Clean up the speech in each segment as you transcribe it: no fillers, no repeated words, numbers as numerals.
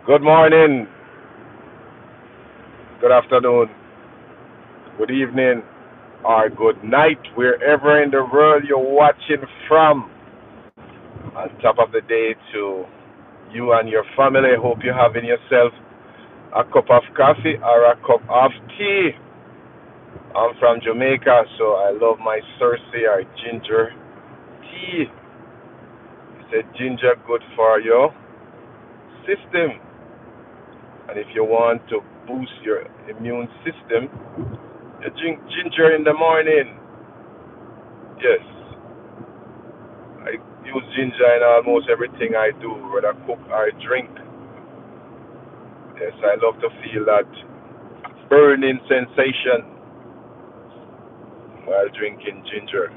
Good morning, good afternoon, good evening, or good night, wherever in the world you're watching from. On top of the day to you and your family, hope you're having yourself a cup of coffee or a cup of tea. I'm from Jamaica, so I love my Cersei or ginger tea. It's a ginger good for your system. And if you want to boost your immune system, you drink ginger in the morning. Yes, I use ginger in almost everything I do, whether cook or drink. Yes, I love to feel that burning sensation while drinking ginger.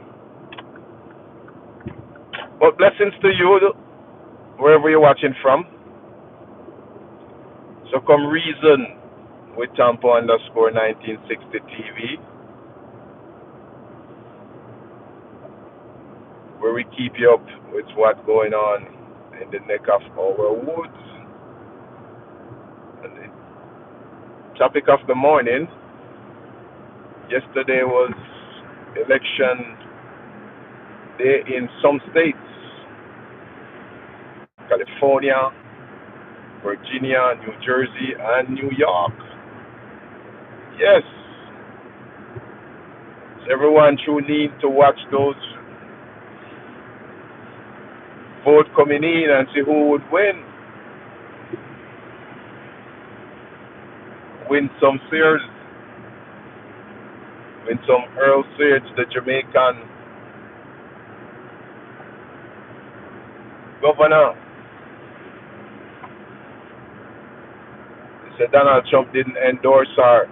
But blessings to you, wherever you're watching from. So come reason with Tampa underscore 1960 TV, where we keep you up with what's going on in the neck of our woods. And the topic of the morning, yesterday was election day in some states, California, Virginia, New Jersey, and New York. Yes, so everyone should need to watch those vote coming in and see who would win some Sears, win some Earl Sears, the Jamaican governor. They said Donald Trump didn't endorse her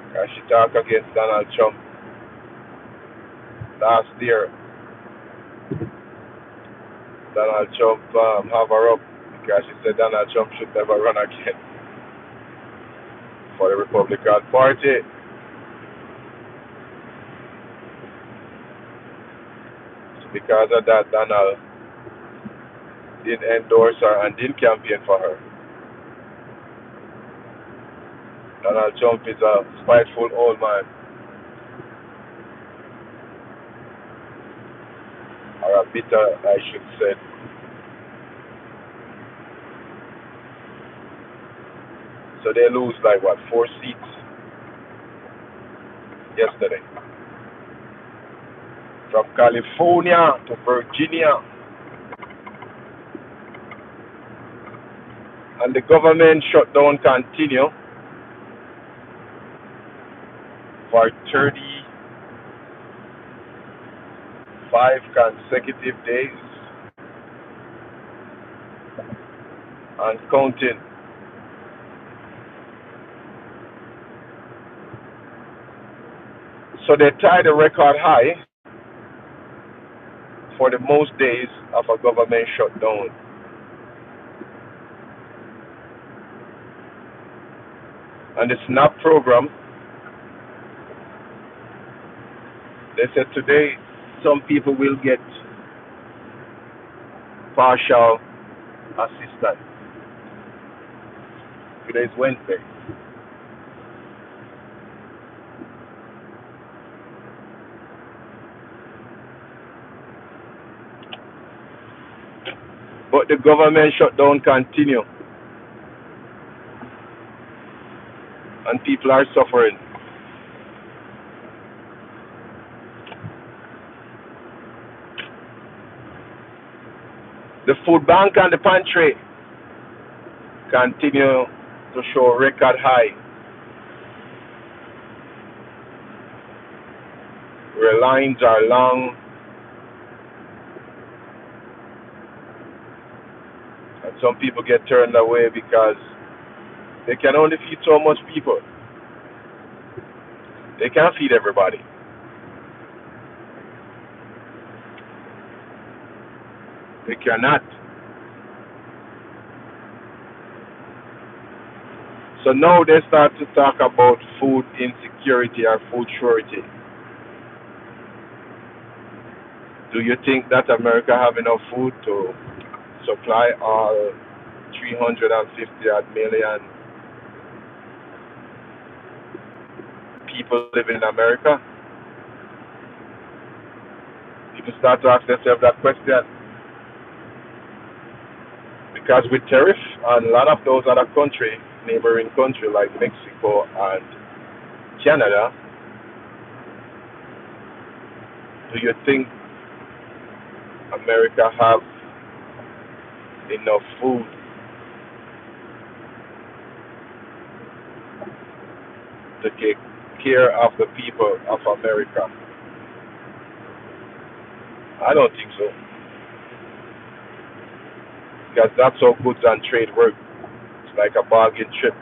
because she talked against Donald Trump last year. Donald Trump have her up because she said Donald Trump should never run again for the Republican Party. So because of that, Donald didn't endorse her and didn't campaign for her. Donald Trump is a spiteful old man, or a bitter, I should say. So they lose like what, 4 seats yesterday, from California to Virginia, and the government shutdown continue for 35 consecutive days and counting. So they tied a record high for the most days of a government shutdown. And the SNAP program, they said today some people will get partial assistance. Today is Wednesday. But the government shutdown continue and people are suffering. The food bank and the pantry continue to show record high, where lines are long and some people get turned away because they can only feed so much people. They can't feed everybody. They cannot. So now they start to talk about food insecurity or food surety. Do you think that America have enough food to supply all 350 odd million people living in America, people start to ask themselves that question. Because with tariff on a lot of those other countries, neighboring countries like Mexico and Canada, do you think America have enough food to take care of the people of America? I don't think so. Because that's how goods and trade work. It's like a bargain trip.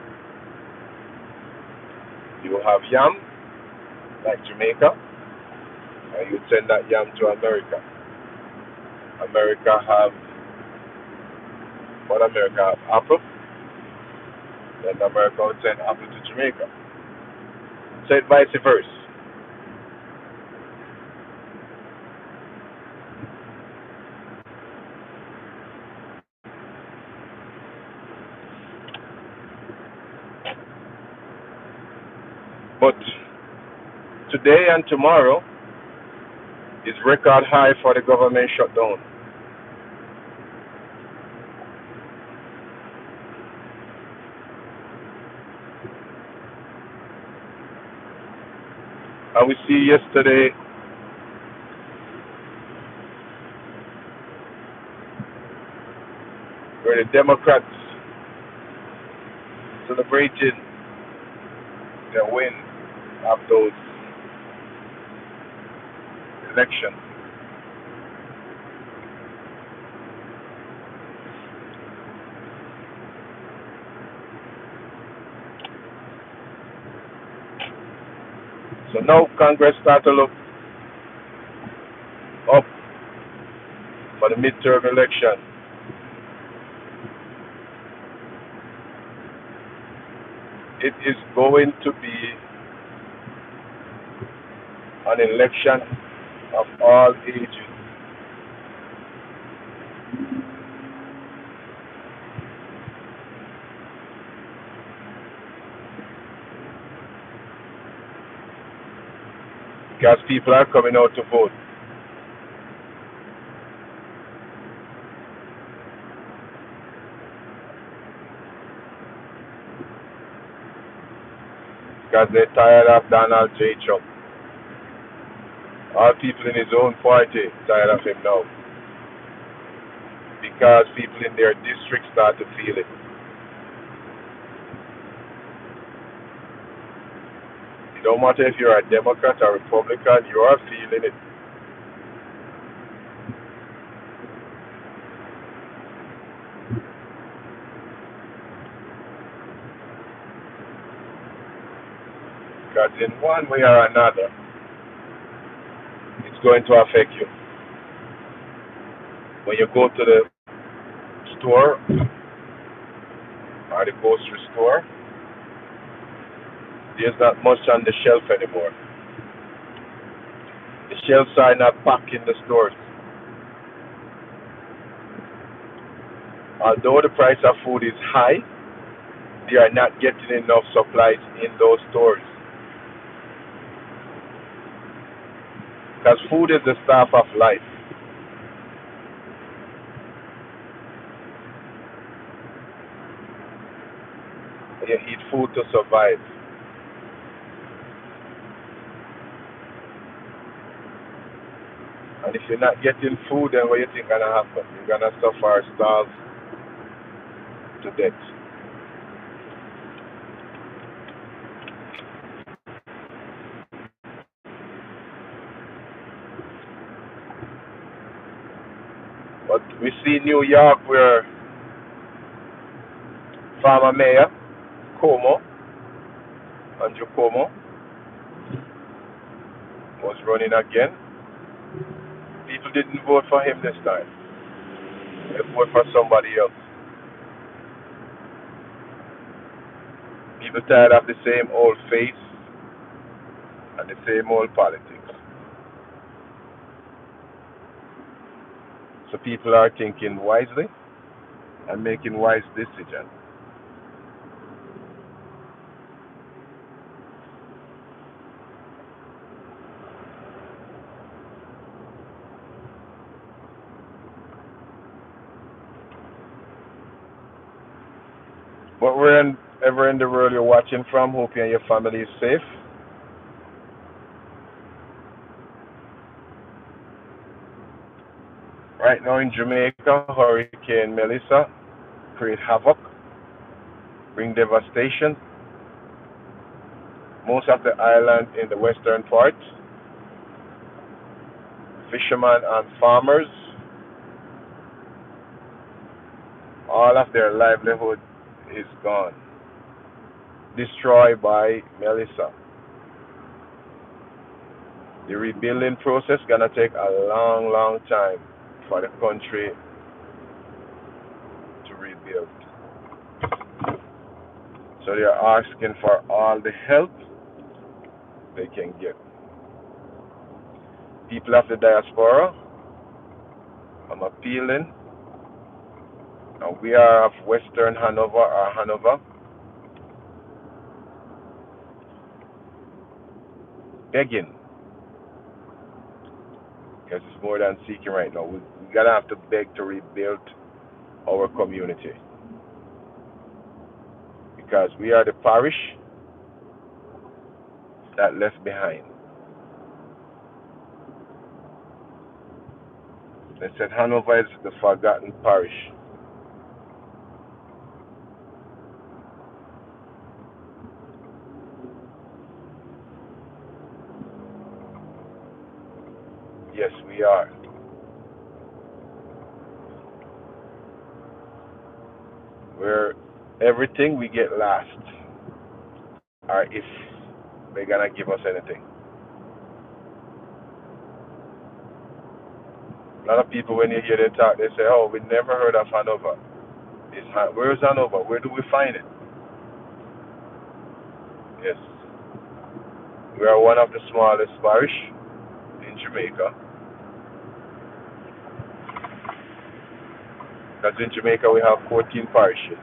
You have yam, like Jamaica, and you send that yam to America. America have, what America have? Apple, then America would send apple to Jamaica. So it's vice versa. But today and tomorrow is record high for the government shutdown. And we see yesterday where the Democrats celebrated their win of those elections. So now Congress start to look up for the midterm election. It is going to be an election of all ages. Because people are coming out to vote. Because they're tired of Donald J. Trump. All people in his own party tired of him now. Because people in their district start to feel it. It don't matter if you're a Democrat or Republican, you are feeling it. Because in one way or another, it's going to affect you. When you go to the store or the grocery store, there's not much on the shelf anymore. The shelves are not packed in the stores. Although the price of food is high, they are not getting enough supplies in those stores. Because food is the staff of life. You eat food to survive. And if you're not getting food, then what do you think gonna happen? You're gonna suffer or starve to death. But we see New York where former mayor Cuomo, Andrew Cuomo, was running again. People didn't vote for him this time. They voted for somebody else. People tired of the same old face and the same old politics. So people are thinking wisely and making wise decisions. But wherever in the world you're watching from, hope you and your family is safe. Right now in Jamaica, Hurricane Melissa create havoc, bring devastation. Most of the island in the western part, fishermen and farmers, all of their livelihood is gone, destroyed by Melissa. The rebuilding process gonna take a long, long time for the country to rebuild. So they are asking for all the help they can get. People of the diaspora, I'm appealing, and we are of Western Hanover or Hanover, begging, because it's more than seeking right now. We gotta have to beg to rebuild our community because we are the parish that left behind. They said Hanover is the forgotten parish. Yes, we are. We're everything we get last, or if they're gonna give us anything. A lot of people, when you hear them talk, they say, "Oh, we never heard of Hanover. Where's Hanover? Where do we find it?" Yes, we are one of the smallest parish in Jamaica. Because in Jamaica we have 14 parishes,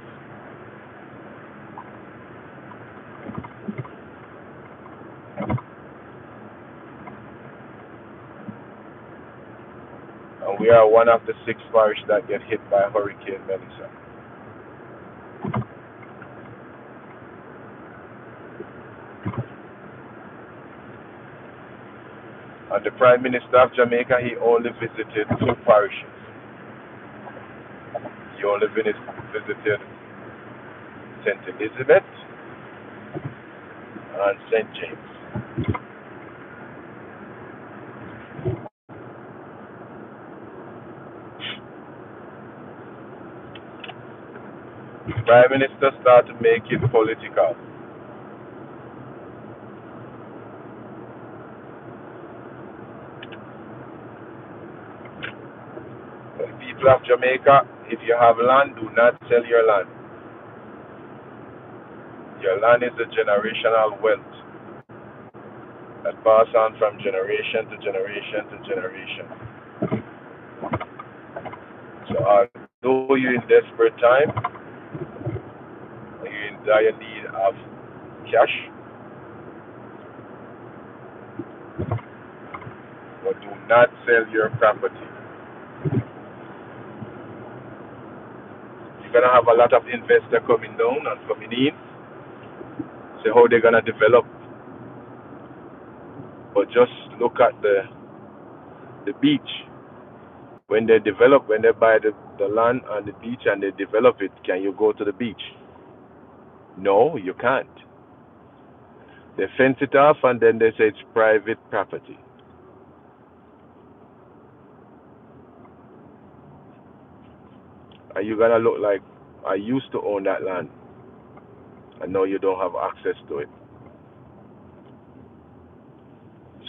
and we are one of the 6 parishes that get hit by Hurricane Melissa. And the Prime Minister of Jamaica, he only visited 2 parishes. He only visited St. Elizabeth and St. James. The Prime Minister started to make it political. The people of Jamaica, if you have land, do not sell your land. Your land is a generational wealth that passes on from generation to generation to generation. So although you're in desperate time, you're in dire need of cash, but do not sell your property. You're gonna have a lot of investors coming down and coming in. See how they're gonna develop. But just look at the beach. When they develop, when they buy the land and the beach and they develop it, can you go to the beach? No, you can't. They fence it off and then they say it's private property. Are you gonna look like I used to own that land and now you don't have access to it?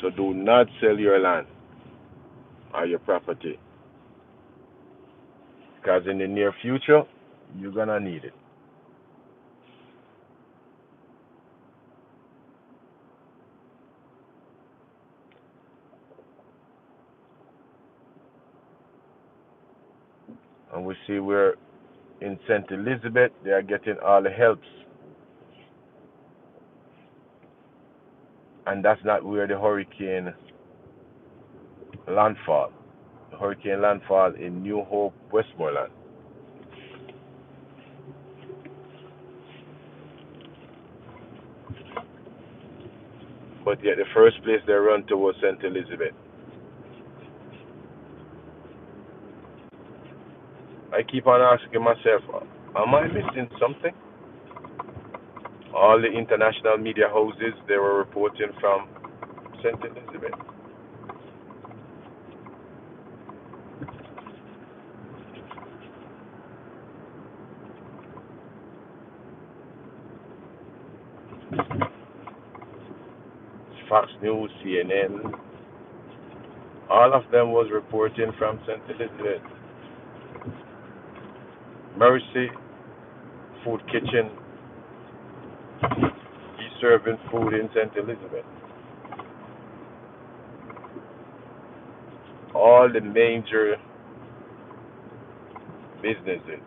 So do not sell your land or your property because in the near future you're gonna need it. And we see where in St. Elizabeth, they are getting all the helps. And that's not where the hurricane landfall. The hurricane landfall in New Hope, Westmoreland. But yet the first place they run to was St. Elizabeth. I keep on asking myself, am I missing something? All the international media houses, they were reporting from St. Elizabeth. Fox News, CNN, all of them was reporting from St. Elizabeth. Mercy Food Kitchen, he's serving food in St. Elizabeth. All the major businesses.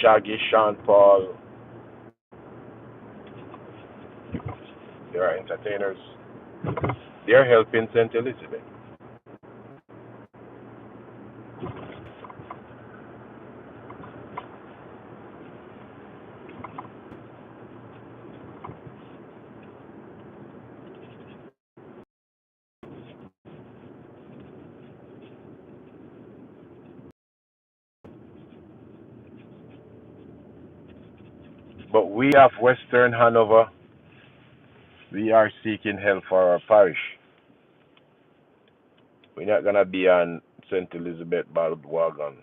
Shaggy, Sean Paul, they are entertainers. They're helping St. Elizabeth. But we of Western Hanover, we are seeking help for our parish. We're not gonna be on St. Elizabeth bandwagon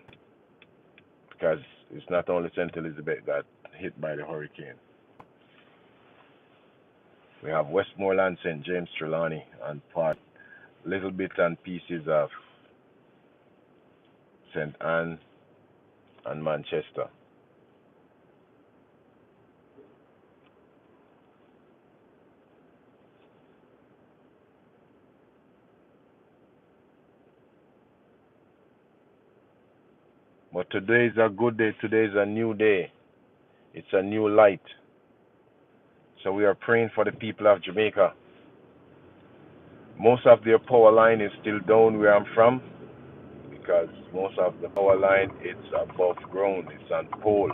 because it's not only St. Elizabeth got hit by the hurricane. We have Westmoreland, St. James, Trelawney, and part little bits and pieces of St. Anne and Manchester. But today is a good day. Today is a new day. It's a new light. So we are praying for the people of Jamaica. Most of their power line is still down where I'm from because most of the power line it's above ground. It's on poles.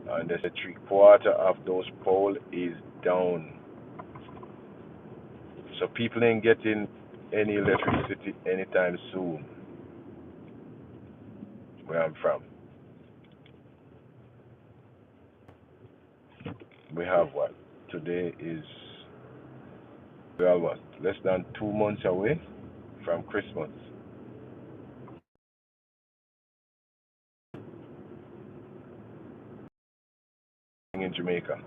And there's a 3/4 of those poles is down. So people ain't getting any electricity anytime soon where I'm from. We have what? Today is, well, what? Less than 2 months away from Christmas in Jamaica.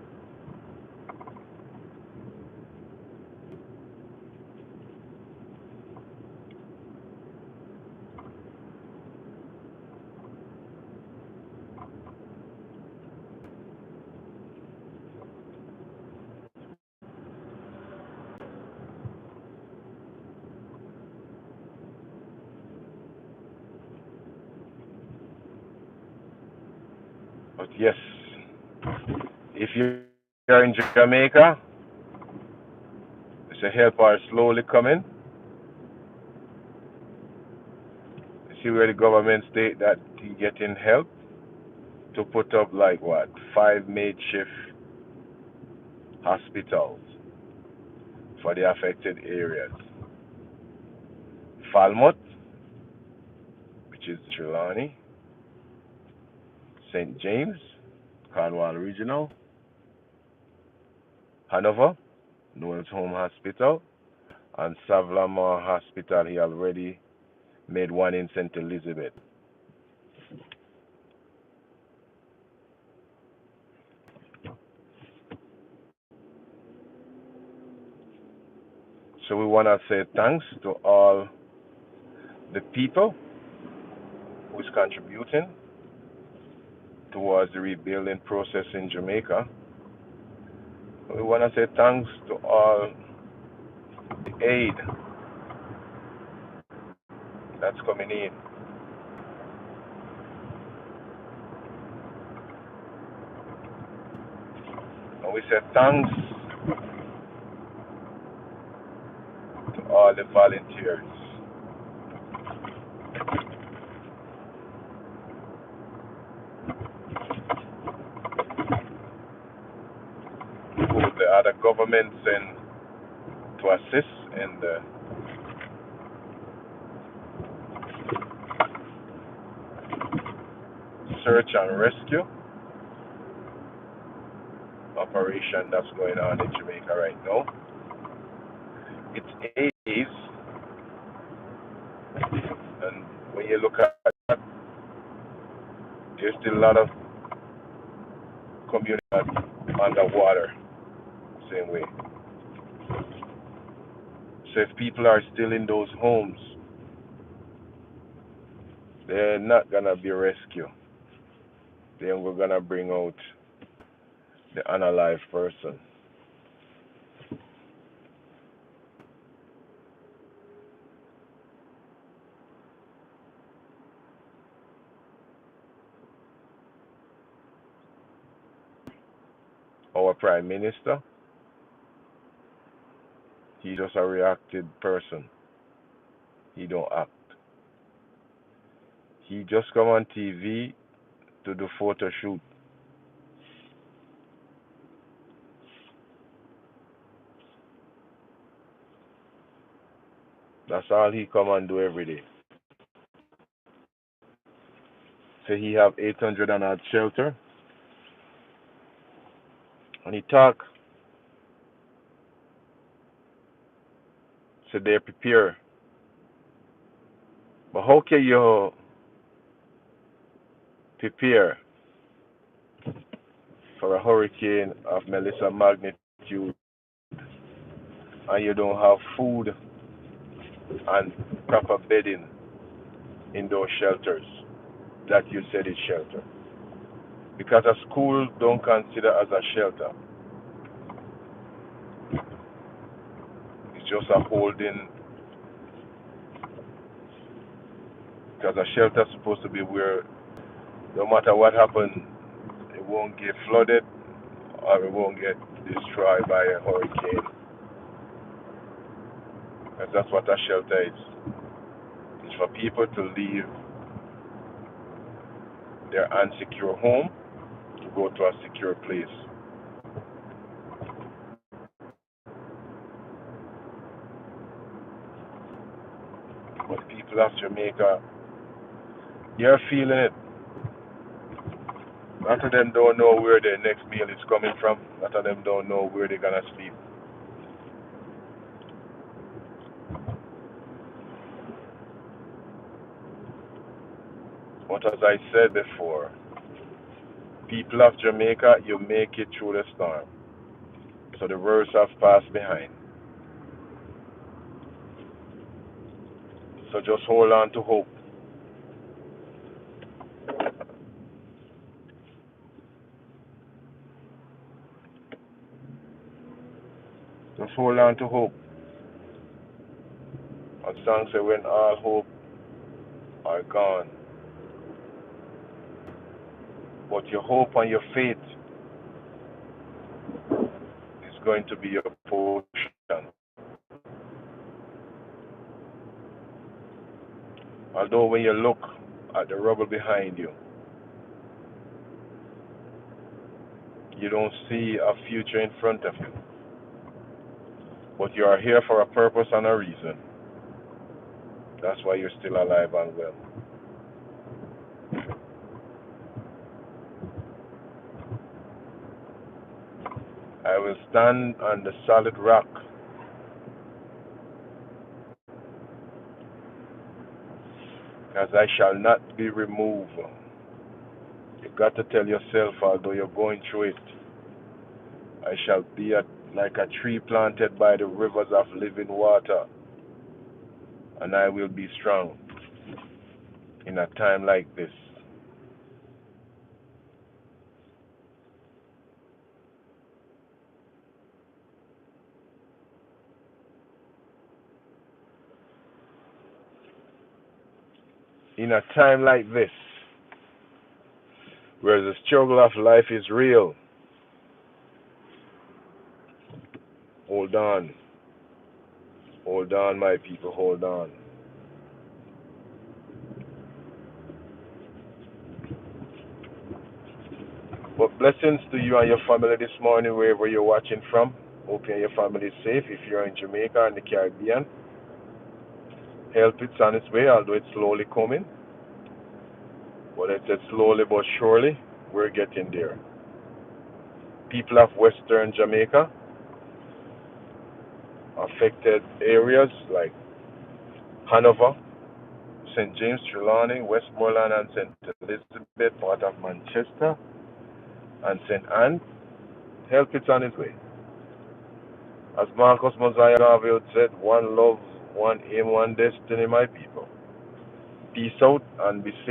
But yes, if you're in Jamaica, the help are slowly coming. You see where the government state that he getting help to put up like what 5 makeshift hospitals for the affected areas. Falmouth, which is Trelawney, St. James, Cornwall Regional, Hanover, Noel's Home Hospital, and Savlamore Hospital. He already made one in St. Elizabeth. So we want to say thanks to all the people who's contributing towards the rebuilding process in Jamaica. We want to say thanks to all aid that's coming in. And we say thanks to all the volunteers who the other governments send to assist in the search and rescue operation that's going on in Jamaica right now. It's AIDS, and when you look at that, there's still a lot of community underwater, same way. So if people are still in those homes, they're not gonna be rescued. Then we're gonna bring out the unalive person. Our prime minister, he just a reacted person. He don't act. He just come on TV to do photo shoot. That's all he come and do every day. So he have 800 and odd shelter, and he talk. So they prepare. But how can you prepare for a hurricane of Melissa magnitude and you don't have food and proper bedding in those shelters that you said is shelter? Because a school don't consider as a shelter. It's just a holding, because a shelter is supposed to be where no matter what happens, it won't get flooded or it won't get destroyed by a hurricane. Because that's what a shelter is. It's for people to leave their unsecure home to go to a secure place. But people of Jamaica, you're feeling it. A lot of them don't know where their next meal is coming from. A lot of them don't know where they're gonna sleep. But as I said before, people of Jamaica, you make it through the storm. So the worst have passed behind. So just hold on to hope. Just hold on to hope. A song say when all hope are gone. But your hope and your faith is going to be your portion. Although when you look at the rubble behind you, you don't see a future in front of you. But you are here for a purpose and a reason. That's why you're still alive and well. I will stand on the solid rock, as I shall not be removed. You've got to tell yourself, although you're going through it, I shall be like a tree planted by the rivers of living water, and I will be strong in a time like this. in a time like this, where the struggle of life is real, hold on. Hold on, my people, hold on. But blessings to you and your family this morning, wherever you're watching from. Hope you and your family is safe. If you're in Jamaica and the Caribbean, help it's on its way, although it's slowly coming. But it's slowly but surely, we're getting there. People of Western Jamaica, affected areas like Hanover, St. James, Trelawney, Westmoreland, and St. Elizabeth, part of Manchester, and St. Anne, help it's on its way. As Marcus Mosiah Garfield said, one love, one aim, one destiny, my people. Peace out and be safe.